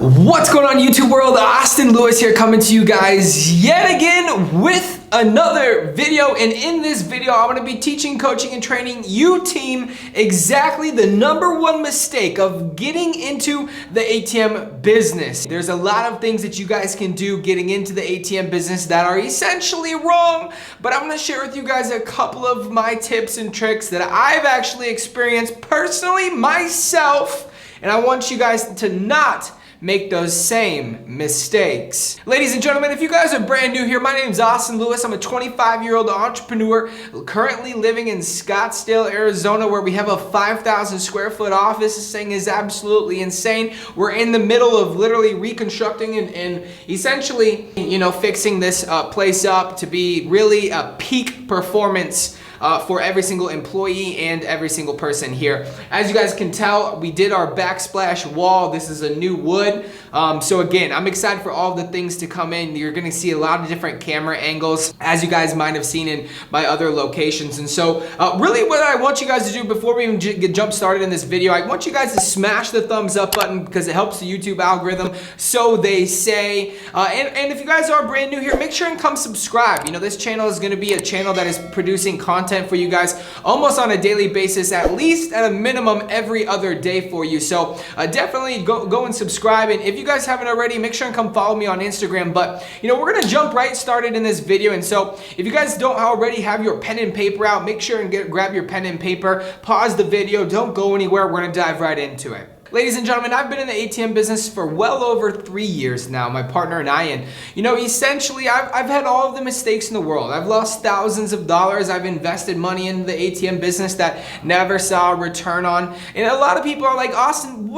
What's going on, YouTube world? Austin Lewis here, coming to you guys yet again with another video. And in this video, I'm going to be teaching, coaching, and training you team exactly the #1 mistake of getting into the ATM business. There's a lot of things that you guys can do getting into the ATM business that are essentially wrong, but I'm going to share with you guys a couple of my tips and tricks that I've actually experienced personally myself, and I want you guys to not make those same mistakes. Ladies and gentlemen, if you guys are brand new here, my name is Austin Lewis. I'm a 25-year-old entrepreneur currently living in Scottsdale, Arizona, where we have a 5,000 square foot office. This thing is absolutely insane. We're in the middle of literally reconstructing and essentially, fixing this place up to be really a peak performance for every single employee and every single person here. As you guys can tell, we did our backsplash wall. This is a new wood. So again, I'm excited for all the things to come in. You're gonna see a lot of different camera angles, as you guys might have seen in my other locations. And so really what I want you guys to do before we even get jump started in this video, I want you guys to smash the thumbs up button because it helps the YouTube algorithm, so they say. And if you guys are brand new here, make sure and come subscribe. This channel is gonna be a channel that is producing content for you guys almost on a daily basis, at least at a minimum every other day for you. So definitely go and subscribe, and if you guys haven't already, make sure and come follow me on Instagram. But we're gonna jump right started in this video, and so if you guys don't already have your pen and paper out, make sure and grab your pen and paper, pause the video, don't go anywhere, we're gonna dive right into it. Ladies and gentlemen, I've been in the ATM business for well over 3 years now, my partner and I, and essentially I've had all of the mistakes in the world. I've lost thousands of dollars. I've invested money in the ATM business that never saw a return on. And a lot of people are like, Austin,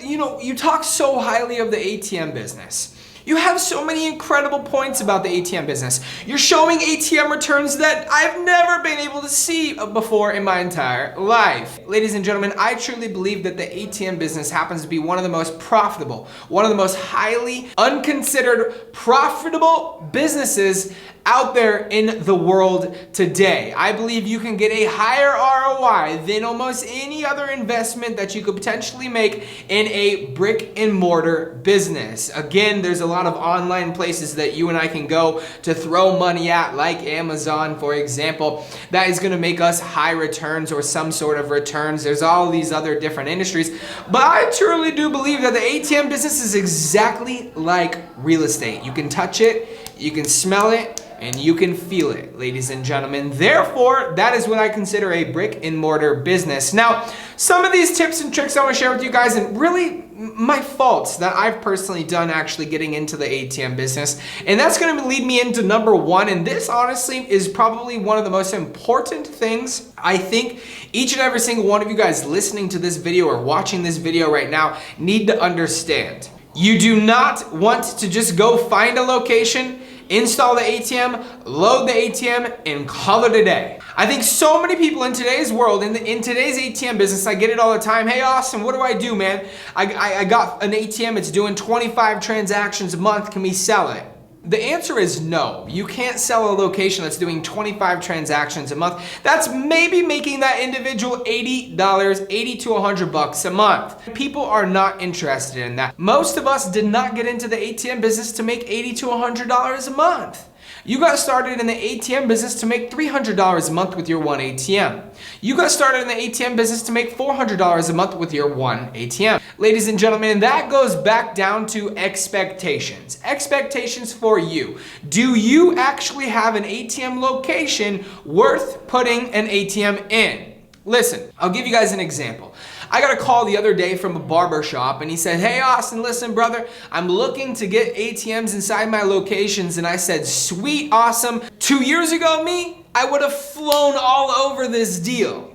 you talk so highly of the ATM business. You have so many incredible points about the ATM business. You're showing ATM returns that I've never been able to see before in my entire life. Ladies and gentlemen, I truly believe that the ATM business happens to be one of the most profitable, one of the most highly unconsidered profitable businesses out there in the world today. I believe you can get a higher ROI than almost any other investment that you could potentially make in a brick and mortar business. Again, there's a lot of online places that you and I can go to throw money at, like Amazon, for example, that is going to make us high returns or some sort of returns. There's all these other different industries, but I truly do believe that the ATM business is exactly like real estate. You can touch it, you can smell it, and you can feel it, ladies and gentlemen. Therefore, that is what I consider a brick and mortar business. Now, some of these tips and tricks I want to share with you guys, and really my faults that I've personally done actually getting into the ATM business. And that's going to lead me into #1. And this honestly is probably one of the most important things I think each and every single one of you guys listening to this video or watching this video right now need to understand. You do not want to just go find a location, install the ATM, load the ATM, and call it a day. I think so many people in today's world, in today's ATM business, I get it all the time. Hey Austin, what do I do, man? I got an ATM, it's doing 25 transactions a month, can we sell it? The answer is no. You can't sell a location that's doing 25 transactions a month. That's maybe making that individual $80, $80 to $100 a month. People are not interested in that. Most of us did not get into the ATM business to make $80 to $100 a month. You got started in the ATM business to make $300 a month with your one ATM. You got started in the ATM business to make $400 a month with your one ATM. Ladies and gentlemen, that goes back down to expectations. Expectations for you. Do you actually have an ATM location worth putting an ATM in? Listen, I'll give you guys an example. I got a call the other day from a barber shop, and he said, hey Austin, listen brother, I'm looking to get ATMs inside my locations. And I said, sweet, awesome. 2 years ago, me, I would have flown all over this deal.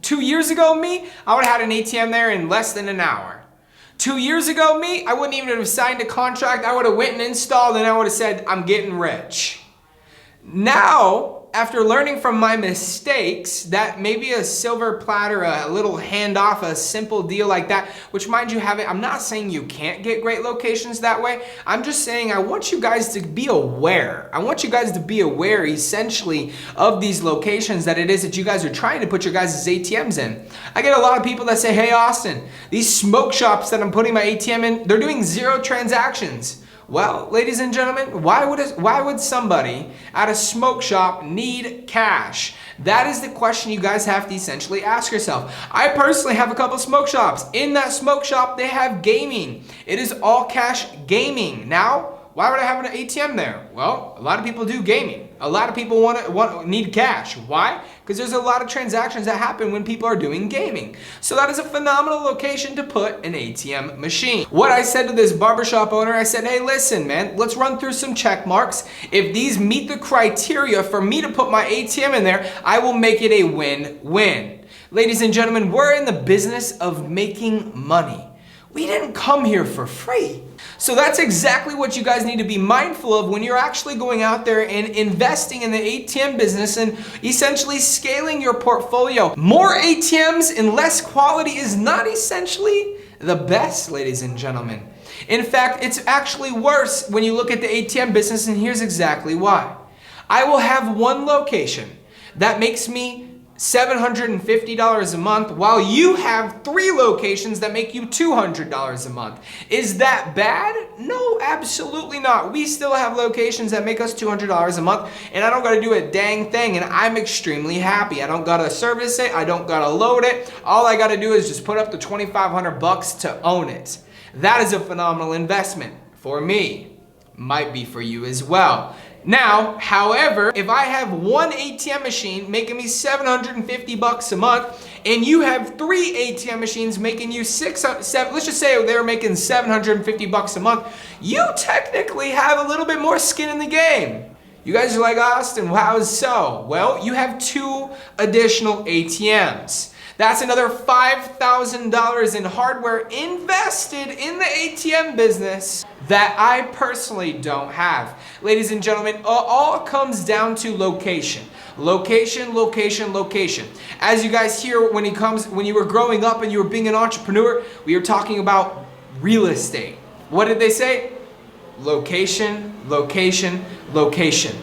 2 years ago, me, I would have had an ATM there in less than an hour. 2 years ago, me, I wouldn't even have signed a contract. I would have went and installed, and I would have said, I'm getting rich. Now, after learning from my mistakes, that maybe a silver platter, a little handoff, a simple deal like that, which mind you, I'm not saying you can't get great locations that way. I'm just saying I want you guys to be aware. I want you guys to be aware essentially of these locations that it is that you guys are trying to put your guys' ATMs in. I get a lot of people that say, hey Austin, these smoke shops that I'm putting my ATM in, they're doing 0 transactions. Well, ladies and gentlemen, why would somebody at a smoke shop need cash? That is the question you guys have to essentially ask yourself. I personally have a couple smoke shops. In that smoke shop, they have gaming. It is all cash gaming. Now, why would I have an ATM there? Well, a lot of people do gaming. A lot of people need cash. Why? Because there's a lot of transactions that happen when people are doing gaming. So that is a phenomenal location to put an ATM machine. What I said to this barbershop owner, I said, hey, listen, man, let's run through some check marks. If these meet the criteria for me to put my ATM in there, I will make it a win-win. Ladies and gentlemen, we're in the business of making money. We didn't come here for free. So that's exactly what you guys need to be mindful of when you're actually going out there and investing in the ATM business and essentially scaling your portfolio. More ATMs and less quality is not essentially the best, ladies and gentlemen. In fact, it's actually worse when you look at the ATM business, and here's exactly why. I will have one location that makes me $750 a month, while you have 3 locations that make you $200 a month. Is that bad? No, absolutely not. We still have locations that make us $200 a month, and I don't got to do a dang thing, and I'm extremely happy. I don't got to service it. I don't got to load it. All I got to do is just put up the $2,500 to own it. That is a phenomenal investment for me. Might be for you as well. Now, however, if I have one ATM machine making me $750 a month, and you have 3 ATM machines making you let's just say they're making $750 a month, you technically have a little bit more skin in the game. You guys are like, Austin, how is so? Well, you have 2 additional ATMs. That's another $5,000 in hardware invested in the ATM business that I personally don't have. Ladies and gentlemen, all comes down to location. Location, location, location. As you guys hear when you were growing up and you were being an entrepreneur, we were talking about real estate. What did they say? Location, location, location.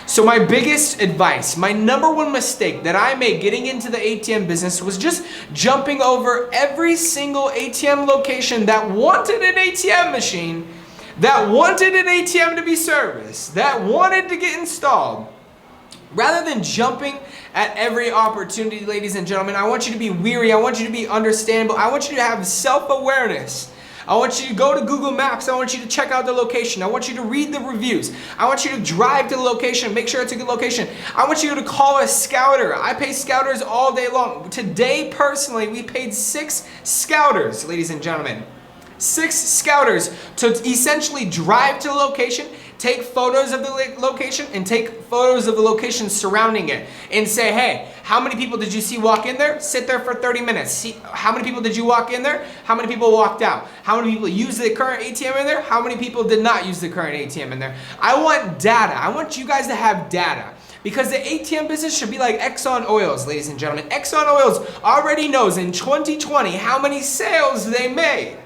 So my biggest advice, my #1 mistake that I made getting into the ATM business was just jumping over every single ATM location that wanted an ATM machine, that wanted an ATM to be serviced, that wanted to get installed. Rather than jumping at every opportunity, ladies and gentlemen, I want you to be weary. I want you to be understandable. I want you to have self-awareness. I want you to go to Google Maps. I want you to check out the location. I want you to read the reviews. I want you to drive to the location, make sure it's a good location. I want you to call a scouter. I pay scouters all day long. Today, personally, we paid 6 scouters, ladies and gentlemen. 6 scouters to essentially drive to the location, take photos of the location, and take photos of the location surrounding it, and say, hey, how many people did you see walk in there? Sit there for 30 minutes. See how many people did you walk in there? How many people walked out? How many people used the current ATM in there? How many people did not use the current ATM in there? I want data. I want you guys to have data. Because the ATM business should be like Exxon Oils, ladies and gentlemen. Exxon Oils already knows in 2020 how many sales they made.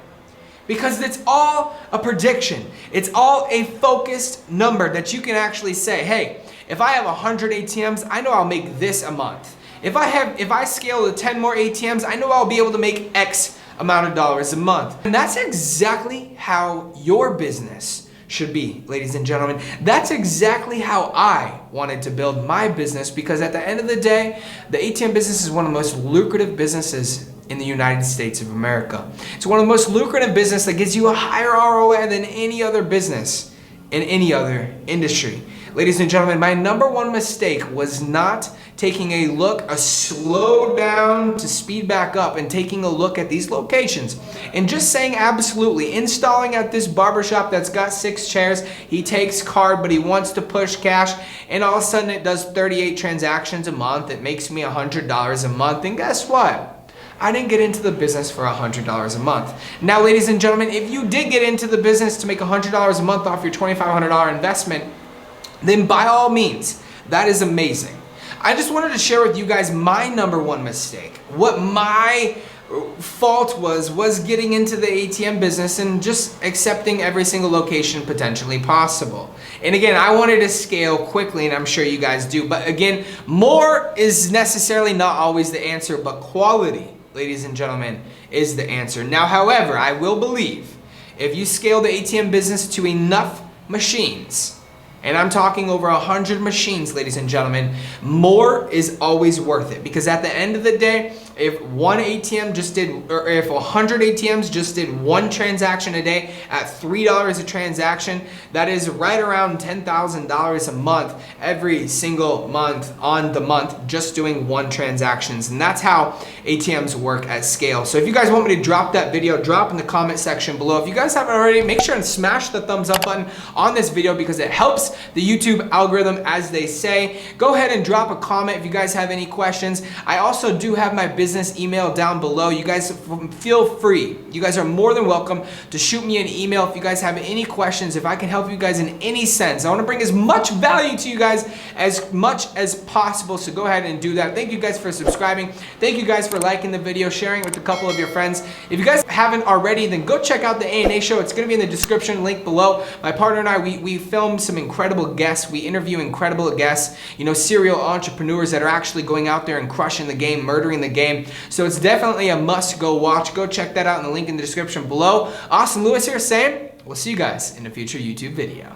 Because it's all a prediction. It's all a focused number that you can actually say, hey, if I have 100 ATMs, I know I'll make this a month. If I scale to 10 more ATMs, I know I'll be able to make X amount of dollars a month. And that's exactly how your business should be, ladies and gentlemen. That's exactly how I wanted to build my business, because at the end of the day, the ATM business is one of the most lucrative businesses in the United States of America. It's one of the most lucrative business that gives you a higher ROI than any other business in any other industry. Ladies and gentlemen, my #1 mistake was not taking a slow down to speed back up and taking a look at these locations and just saying absolutely, installing at this barbershop that's got 6 chairs, he takes card but he wants to push cash, and all of a sudden it does 38 transactions a month. It makes me $100 a month, and guess what? I didn't get into the business for $100 a month. Now, ladies and gentlemen, if you did get into the business to make $100 a month off your $2,500 investment, then by all means, That is amazing. I just wanted to share with you guys my number one mistake. What my fault was getting into the ATM business and just accepting every single location potentially possible. And again, I wanted to scale quickly, and I'm sure you guys do. But again, more is necessarily not always the answer, but quality, ladies and gentlemen, is the answer. Now, however, I will believe if you scale the ATM business to enough machines, and I'm talking over 100 machines, ladies and gentlemen, more is always worth it. Because at the end of the day, if one ATM just did, or if 100 ATMs just did one transaction a day at $3 a transaction, that is right around $10,000 a month every single month on the month just doing one transactions. And that's how ATMs work at scale. So if you guys want me to drop that video, drop in the comment section below. If you guys haven't already, make sure and smash the thumbs up button on this video because it helps the YouTube algorithm, as they say. Go ahead and drop a comment if you guys have any questions. I also do have my business email down below. You guys feel free. You guys are more than welcome to shoot me an email if you guys have any questions, if I can help you guys in any sense. I want to bring as much value to you guys as much as possible, so go ahead and do that. Thank you guys for subscribing. Thank you guys for liking the video, sharing it with a couple of your friends. If you guys haven't already, then go check out the A&A show. It's going to be in the description, link below. My partner and I, we filmed some incredible guests. We interview incredible guests, you know, serial entrepreneurs that are actually going out there and crushing the game, murdering the game. So it's definitely a must go watch. Go check that out in the link in the description below. Austin Lewis here saying, we'll see you guys in a future YouTube video.